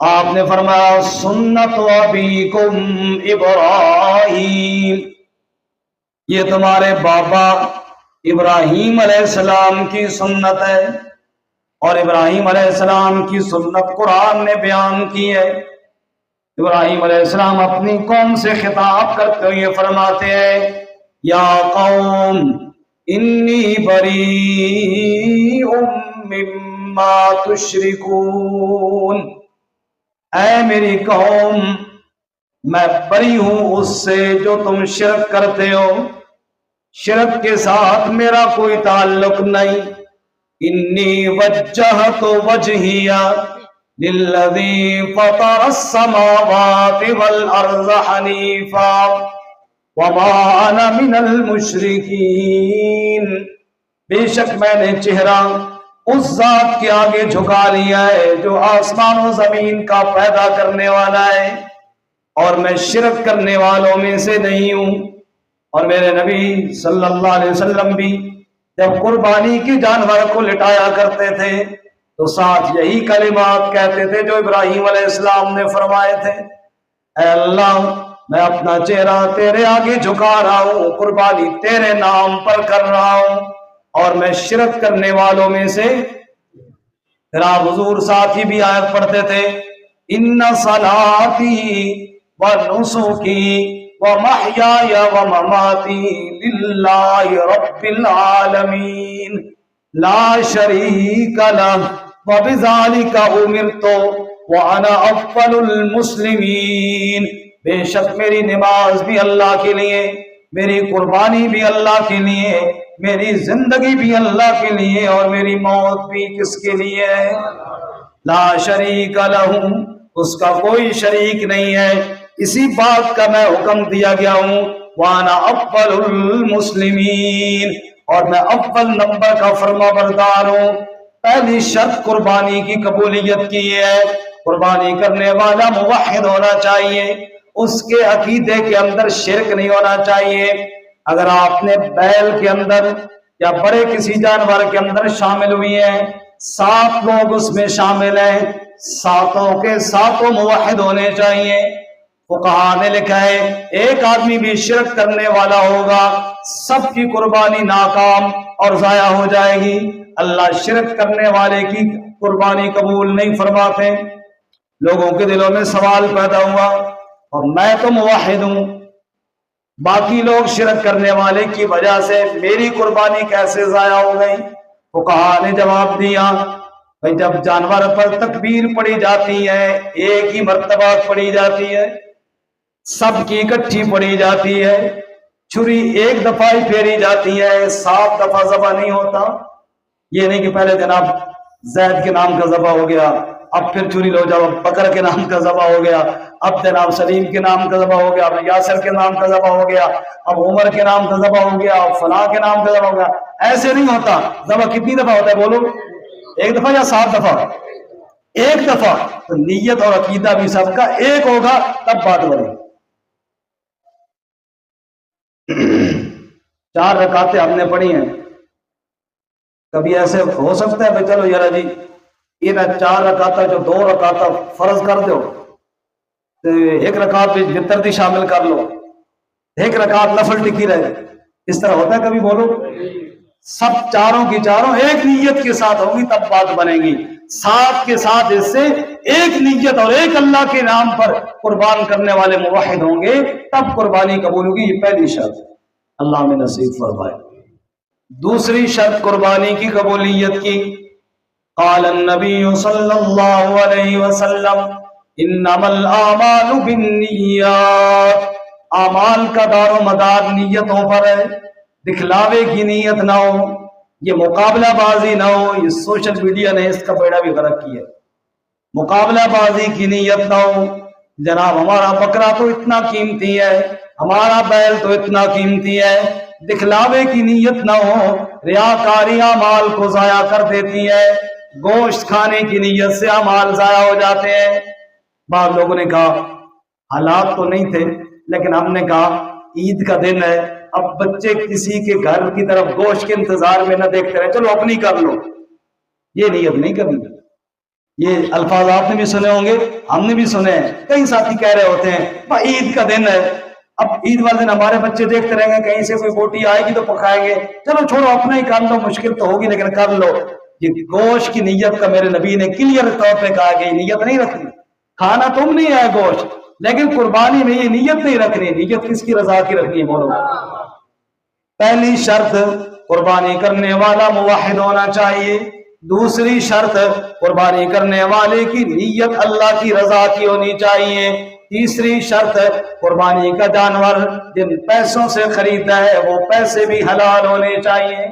آپ نے فرمایا سنت ابیکم ابراہیم، یہ تمہارے بابا ابراہیم علیہ السلام کی سنت ہے، اور ابراہیم علیہ السلام کی سنت قرآن نے بیان کی ہے۔ ابراہیم علیہ السلام اپنی قوم سے خطاب کرتے ہوئے فرماتے ہیں یا قوم انی بریء مما تشرکون، اے میری قوم میں بری ہوں اس سے جو تم شرک کرتے ہو، شرک کے ساتھ میرا کوئی تعلق نہیں۔ انی وجہت وجہی للذی فطر السماوات والارض حنیفا وما انا من المشرکین، بے شک میں نے چہرہ اس ذات کے آگے جھکا لیا ہے جو آسمان و زمین کا پیدا کرنے والا ہے، اور میں شرک کرنے والوں میں سے نہیں ہوں۔ اور میرے نبی صلی اللہ علیہ وسلم بھی جب قربانی کی جانور کو لٹایا کرتے تھے تو ساتھ یہی کلمات کہتے تھے جو ابراہیم علیہ السلام نے فرمائے تھے، اے اللہ میں اپنا چہرہ تیرے آگے جھکا رہا ہوں، قربانی تیرے نام پر کر رہا ہوں، اور میں شرک کرنے والوں میں سے۔ پھر آپ حضور ساتھ ہی بھی آیت پڑھتے تھے ان صلاتی و نسکی و محیای و مماتی للہ رب العالمین لا شریک لہ وبذالک امرت وانا اول المسلمین، بے شک میری نماز بھی اللہ کے لیے، میری قربانی بھی اللہ کے لیے، میری زندگی بھی اللہ کے لیے، اور میری موت بھی کس کے لیے ہے؟ لا شریک لہ، اس کا کوئی شریک نہیں ہے، اسی بات کا میں حکم دیا گیا ہوں، وانا اول المسلمین، اور میں اول نمبر کا فرما بردار ہوں۔ پہلی شرط قربانی کی قبولیت کی ہے، قربانی کرنے والا موحد ہونا چاہیے، اس کے عقیدے کے اندر شرک نہیں ہونا چاہیے۔ اگر آپ نے بیل کے اندر یا بڑے کسی جانور کے اندر شامل ہوئی ہیں، 7 لوگ اس میں شامل ہیں، ساتوں کے ساتوں موحد ہونے چاہیے۔ فقہا نے لکھا ہے ایک آدمی بھی شرک کرنے والا ہوگا، سب کی قربانی ناکام اور ضائع ہو جائے گی۔ اللہ شرک کرنے والے کی قربانی قبول نہیں فرماتے۔ لوگوں کے دلوں میں سوال پیدا ہوا، اور میں تو موحد ہوں، باقی لوگ شرک کرنے والے کی وجہ سے میری قربانی کیسے ضائع ہو گئی؟ فقہا نے جواب دیا بھئی جب جانور پر تکبیر پڑی جاتی ہے، ایک ہی مرتبہ پڑی جاتی ہے، سب کی اکٹھی پڑی جاتی ہے، چھری ایک دفعہ ہی پھیری جاتی ہے، 7 دفعہ ذبح نہیں ہوتا۔ یہ نہیں کہ پہلے جناب زید کے نام کا ذبح ہو گیا، اب پھر چھری لو جاؤ بکر کے نام کا ذبح ہو گیا، اب جناب سلیم کے نام کا ذبح ہو گیا، اب یاسر کے نام کا ذبح ہو گیا، اب عمر کے نام کا ذبح ہو گیا، اب فلاں کے نام کا ذبح ہو گیا۔ ایسے نہیں ہوتا۔ ذبح کتنی دفعہ ہوتا ہے بولو؟ ایک دفعہ یا 7 دفعہ؟ ایک دفعہ۔ تو نیت اور عقیدہ بھی سب کا ایک ہوگا تب بات بنے۔ 4 رکعتیں ہم نے پڑھی ہیں، کبھی ایسے ہو سکتا ہے بھائی چلو یار جی یہ 4 رکعتیں جو 2 رکعتیں فرض کر دو، تو 1 رکعت بھی وتر شامل کر لو، 1 رکعت نفل ٹکی رہے، اس طرح ہوتا ہے کبھی بولو؟ سب چاروں کی چاروں ایک نیت کے ساتھ ہوگی تب بات بنے گی، ساتھ کے ساتھ اس سے ایک نیت اور ایک اللہ کے نام پر قربان کرنے والے موحد ہوں گے تب قربانی قبول ہوگی۔ یہ پہلی شرط، اللہ میں نصیب فرمائے۔ دوسری شرط قربانی کی قبولیت کی، قال النبی صلی اللہ علیہ وسلم انما الاعمال بالنیات، اعمال کا دار و مدار نیتوں پر ہے، دکھلاوے کی نیت نہ ہو، یہ مقابلہ بازی نہ ہو۔ یہ سوشل میڈیا نے اس کا بیڑا بھی غرق کیا ہے، مقابلہ بازی کی نیت نہ ہو، جناب ہمارا بکرا تو اتنا قیمتی ہے، ہمارا بیل تو اتنا قیمتی ہے، دکھلاوے کی نیت نہ ہو، ریاکاری اعمال کو ضائع کر دیتی ہے، گوشت کھانے کی نیت سے اعمال ضائع ہو جاتے ہیں۔ بعض لوگوں نے کہا حالات تو نہیں تھے لیکن ہم نے کہا عید کا دن ہے، اب بچے کسی کے گھر کی طرف گوشت کے انتظار میں نہ دیکھتے رہے، چلو اپنی کر لو، یہ نیت نہیں کرنی۔ یہ الفاظ آپ نے بھی سنے ہوں گے، ہم نے بھی سنے ہیں، کئی ساتھی کہہ رہے ہوتے ہیں عید کا دن ہے، اب عید والے دن ہمارے بچے دیکھتے رہیں گے کہیں سے کوئی بوٹی آئے گی تو پکائیں گے، چلو چھوڑو اپنا ہی کر لو، مشکل تو ہوگی لیکن کر لو۔ یہ گوشت کی نیت کا میرے نبی نے کلیئر طور پہ کہا کہ یہ نیت نہیں رکھنی، کھانا تم نہیں ہے گوشت، لیکن قربانی میں یہ نیت نہیں رکھنی۔ نیت کس کی رضا کی رکھنی ہے بولو؟ پہلی شرط قربانی کرنے والا موحد ہونا چاہیے، دوسری شرط قربانی کرنے والے کی نیت اللہ کی رضا کی ہونی چاہیے، تیسری شرط قربانی کا جانور جن پیسوں سے خریدا ہے وہ پیسے بھی حلال ہونے چاہیے،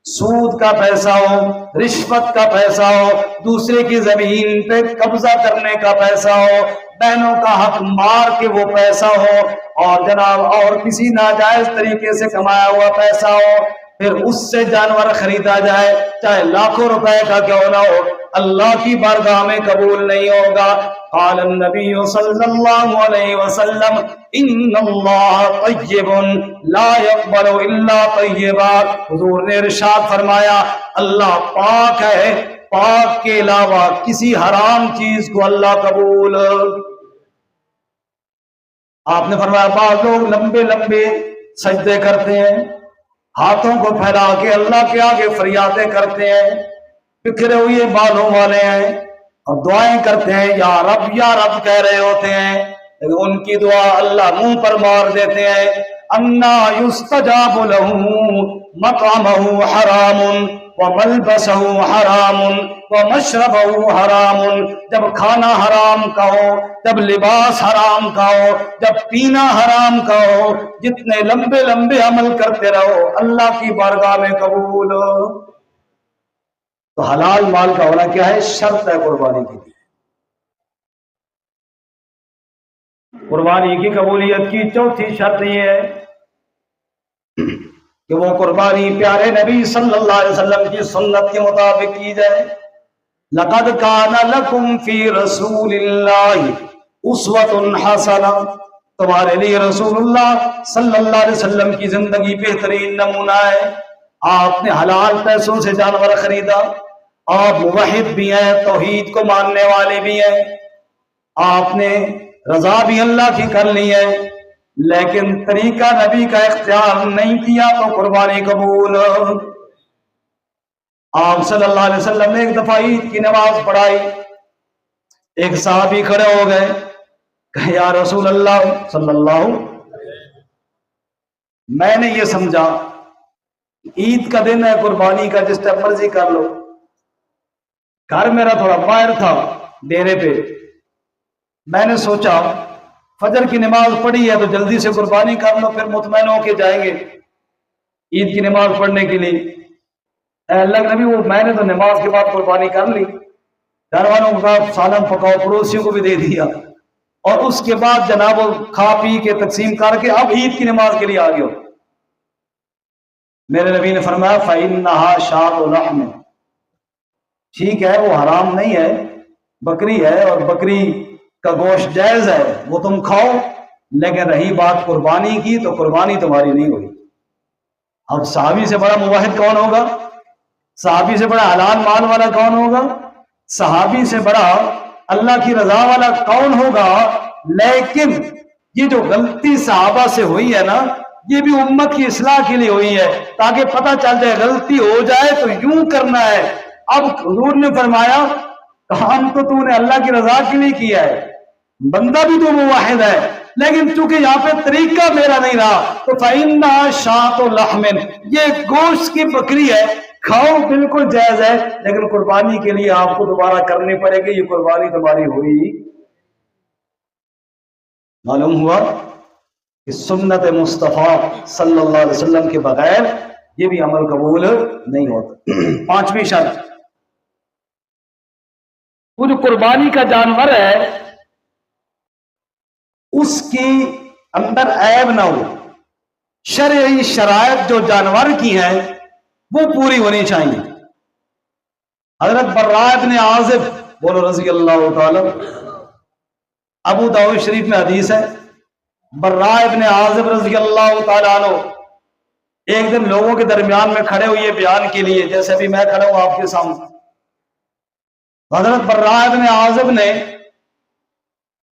سود کا پیسہ ہو، رشوت کا پیسہ ہو، دوسرے کی زمین پہ قبضہ کرنے کا پیسہ ہو، بہنوں کا حق مار کے وہ پیسہ ہو، اور جناب اور کسی ناجائز طریقے سے کمایا ہوا پیسہ ہو، پھر اس سے جانور خریدا جائے چاہے لاکھوں روپے کا کیوں نہ ہو، اللہ کی بارگاہ میں قبول نہیں ہوگا۔ قال النبی صلی اللہ علیہ وسلم ان اللہ طیب لا يقبل الا طیبا، حضور نے ارشاد فرمایا اللہ پاک ہے، پاک کے علاوہ کسی حرام چیز کو اللہ قبول۔ آپ نے فرمایا بعض لوگ لمبے لمبے سجدے کرتے ہیں، ہاتھوں کو پھیلا کے اللہ کے آگے فریادیں کرتے ہیں، بکھرے ہوئے بالوں والے ہیں اور دعائیں کرتے ہیں یا رب کہہ رہے ہوتے ہیں، لیکن ان کی دعا اللہ منہ پر مار دیتے ہیں۔ انا یستجاب له مطعمه حرام وملبسه حرام ومشربه حرام، جب کھانا حرام کا ہو، جب لباس حرام کا ہو، جب پینا حرام کا ہو، جتنے لمبے لمبے عمل کرتے رہو اللہ کی بارگاہ میں قبول۔ تو حلال مال کا ہونا کیا ہے؟ شرط ہے قربانی کی۔ قربانی کی قبولیت کی چوتھی شرط یہ ہے کہ وہ قربانی پیارے نبی صلی اللہ علیہ وسلم کی سنت کے مطابق کی جائے۔ لقد کان لکم فی رسول اللہ اسوۃ حسنہ، تمہارے لیے رسول اللہ صلی اللہ علیہ وسلم کی زندگی بہترین نمونہ ہے۔ آپ نے حلال پیسوں سے جانور خریدا، آپ موحد بھی ہیں، توحید کو ماننے والے بھی ہیں، آپ نے رضا بھی اللہ کی کر لی ہے، لیکن طریقہ نبی کا اختیار نہیں کیا تو قربانی قبول۔ آپ صلی اللہ علیہ وسلم نے ایک دفعہ عید کی نماز پڑھائی، ایک صحابی کھڑے ہو گئے کہ یا رسول اللہ صلی اللہ، میں نے یہ سمجھا عید کا دن ہے قربانی کا، جس طرح مرضی کر لو، گھر میرا تھوڑا باہر تھا ڈیرے پہ، میں نے سوچا فجر کی نماز پڑھی ہے تو جلدی سے قربانی کر لو، پھر مطمئن ہو کے جائیں گے عید کی نماز پڑھنے کے لیے۔ اے اللہ کے نبی، وہ میں نے تو نماز کے بعد قربانی کر لی، گھر والوں کو کہا سالن پکاؤ، پڑوسیوں کو بھی دے دیا، اور اس کے بعد جناب کھا پی کے تقسیم کر کے اب عید کی نماز کے لیے آ گئے ہو۔ میرے نبی نے فرمایا فَإِنَّهَا شَاةُ لَحْمٍ، ٹھیک ہے وہ حرام نہیں ہے، بکری ہے اور بکری کا گوشت جائز ہے، وہ تم کھاؤ، لیکن رہی بات قربانی کی تو قربانی تمہاری نہیں ہوئی۔ اب صحابی سے بڑا موحد کون ہوگا؟ صحابی سے بڑا حلال مال والا کون ہوگا؟ صحابی سے بڑا اللہ کی رضا والا کون ہوگا؟ لیکن یہ جو غلطی صحابہ سے ہوئی ہے نا، یہ بھی امت کی اصلاح کے لیے ہوئی ہے، تاکہ پتہ چل جائے غلطی ہو جائے تو یوں کرنا ہے۔ اب حضور نے فرمایا کام تو نے اللہ کی رضا کے لیے کیا ہے، بندہ بھی تو موحد ہے، لیکن چونکہ یہاں پہ طریقہ میرا نہیں رہا تو فَإِنَّهَا شَاةُ لَحْمٍ، یہ گوشت کی بکری ہے، کھاؤ بالکل جائز ہے، لیکن قربانی کے لیے آپ کو دوبارہ کرنی پڑے گی، یہ قربانی تمہاری ہوئی۔ معلوم ہوا کہ سنت مصطفیٰ صلی اللہ علیہ وسلم کے بغیر یہ بھی عمل قبول نہیں ہوتا۔ پانچویں شرط، وہ جو قربانی کا جانور ہے اس کی اندر عیب نہ ہو، شرعی شرائط جو جانور کی ہیں وہ پوری ہونی چاہیے۔ حضرت براء بن عازب، بولو رضی اللہ تعالی، ابو داؤد شریف میں حدیث ہے، براء بن عازب رضی اللہ تعالیٰ عنہ ایک دن لوگوں کے درمیان میں کھڑے ہوئے بیان کے لیے، جیسے ابھی میں کھڑا ہوں آپ کے سامنے، حضرت برا ابن عازب نے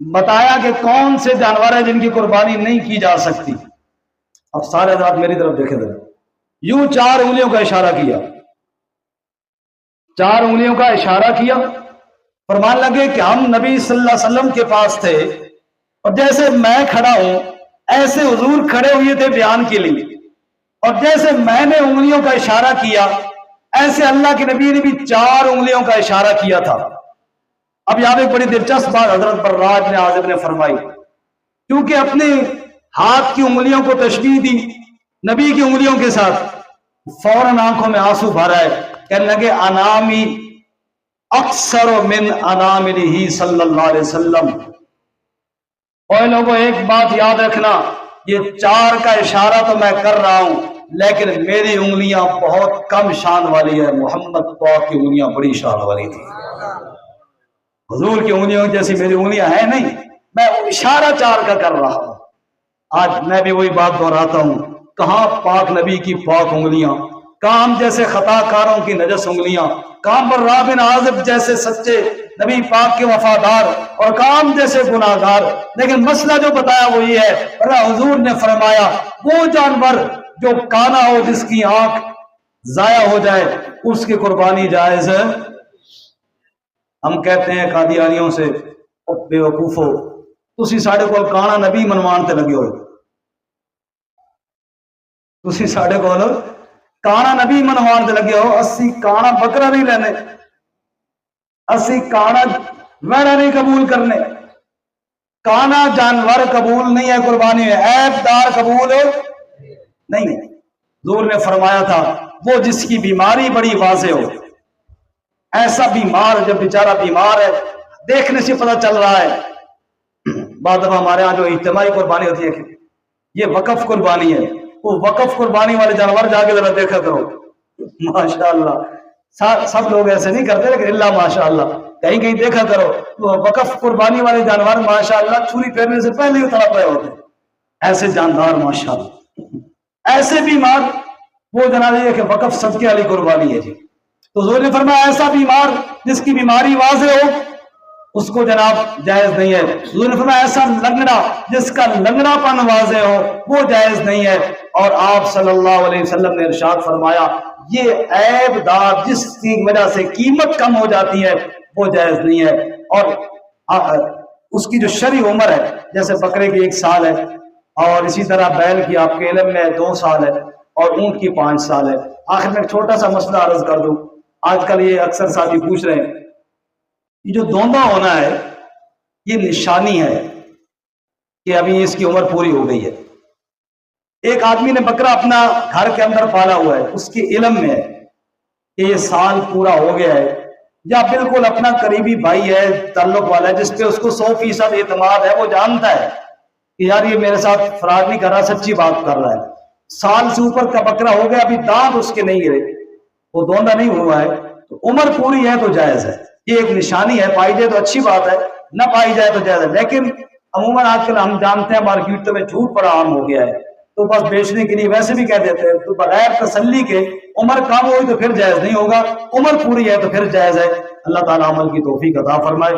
بتایا کہ کون سے جانور ہیں جن کی قربانی نہیں کی جا سکتی. اب سارے حضرات میری طرف دیکھیں ذرا. یوں 4 انگلیوں کا اشارہ کیا، 4 انگلیوں کا اشارہ کیا. فرمان لگے کہ ہم نبی صلی اللہ علیہ وسلم کے پاس تھے اور جیسے میں کھڑا ہوں ایسے حضور کھڑے ہوئے تھے بیان کے لیے، اور جیسے میں نے انگلیوں کا اشارہ کیا ایسے اللہ کے نبی نے بھی 4 انگلیوں کا اشارہ کیا تھا. اب یہاں ایک بڑی دلچسپ بات حضرت برا ابن عازب نے فرمائی، کیونکہ اپنے ہاتھ کی انگلیوں کو تشبیہ دی نبی کی انگلیوں کے ساتھ، فوراً آنکھوں میں آنسو بھر آئے. کہنے لگے انامی اکثر من اناملہ صلی اللہ علیہ وسلم. اور لوگوں ایک بات یاد رکھنا، یہ 4 کا اشارہ تو میں کر رہا ہوں لیکن میری انگلیاں بہت کم شان والی ہے، محمد پاک کی انگلیاں بڑی شان والی تھی. حضور کی انگلیوں جیسی میری انگلیاں ہیں نہیں، میں اشارہ 4 کا کر رہا ہوں. آج میں بھی وہی بات دہراتا ہوں، کہاں پاک نبی کی پاک انگلیاں، کام جیسے خطا کاروں کی نجس انگلیاں، کام برا بن عازب جیسے سچے نبی پاک کے وفادار، اور کام جیسے گناہ گار. لیکن مسئلہ جو بتایا وہ یہ ہے، حضور نے فرمایا وہ جانور جو کانا ہو، جس کی آنکھ ضائع ہو جائے، اس کی قربانی جائز ہے. ہم کہتے ہیں قادیانیوں سے، بے وقوفو تسی ساڈے کول کانا نبی منوان تے لگے ہوئے، تسی ساڈے کول کانا نبی منوان تے لگے ہو. اسی کانا بکرا نہیں لینے، اسی کانا ویڑا نہیں قبول کرنے. کانا جانور قبول نہیں ہے قربانی میں، عیب دار قبول نہیں ہے. حضور نے فرمایا تھا وہ جس کی بیماری بڑی واضح ہو، ایسا بیمار جب بیچارہ بیمار ہے دیکھنے سے پتہ چل رہا ہے. بعد دفعہ ہمارے ہاں جو اجتماعی قربانی ہوتی ہے یہ وقف قربانی ہے، وہ وقف قربانی والے جانور جا کے ذرا دیکھا کرو، ماشاءاللہ سب لوگ ایسے نہیں کرتے لیکن اللہ ماشاءاللہ کہیں کہیں دیکھا کرو، وہ وقف قربانی والے جانور ماشاءاللہ چھری پھیرنے سے پہلے ہی تڑپ رہے ہوتے ہیں. ایسے جاندار ماشاءاللہ، ایسے بیمار وہ جناب یہ کہ وقف صدقے والی قربانی ہے جی. تو حضور نے فرمایا ایسا بیمار جس کی بیماری واضح ہو اس کو جناب جائز نہیں ہے. حضور نے فرمایا ایسا لنگڑا جس کا لنگڑا پن واضح ہو وہ جائز نہیں ہے. اور آپ صلی اللہ علیہ وسلم نے ارشاد فرمایا یہ عیب دار جس کی وجہ سے قیمت کم ہو جاتی ہے وہ جائز نہیں ہے. اور اس کی جو شرعی عمر ہے جیسے بکرے کی 1 سال ہے، اور اسی طرح بیل کی آپ کے علم میں 2 سال ہے، اور اونٹ کی 5 سال ہے. آخر میں ایک چھوٹا سا مسئلہ عرض کر دوں، آج کل یہ اکثر ساتھی پوچھ رہے ہیں یہ جو دوندا ہونا ہے یہ نشانی ہے کہ ابھی اس کی عمر پوری ہو گئی ہے. ایک آدمی نے بکرا اپنا گھر کے اندر پالا ہوا ہے، اس کے علم میں ہے کہ یہ سال پورا ہو گیا ہے، یا بالکل اپنا قریبی بھائی ہے تعلق والا ہے جس پہ اس کو 100% اعتماد ہے، وہ جانتا ہے کہ یار یہ میرے ساتھ فراڈ نہیں کر رہا، سچی بات کر رہا ہے. سال سے اوپر کا بکرا ہو گیا، ابھی دانت اس کے نہیں گرے، وہ دوندا نہیں ہوا ہے، تو عمر پوری ہے تو جائز ہے. یہ ایک نشانی ہے، پائی جائے تو اچھی بات ہے، نہ پائی جائے تو جائز ہے. لیکن عموماً آج کل ہم جانتے ہیں مارکیٹوں میں جھوٹ بڑا عام ہو گیا ہے، تو بس بیچنے کے لیے ویسے بھی کہہ دیتے ہیں، تو بغیر تسلی کے عمر کم ہوئی تو پھر جائز نہیں ہوگا، عمر پوری ہے تو پھر جائز ہے. اللہ تعالیٰ عمل کی توفیق عطا فرمائے.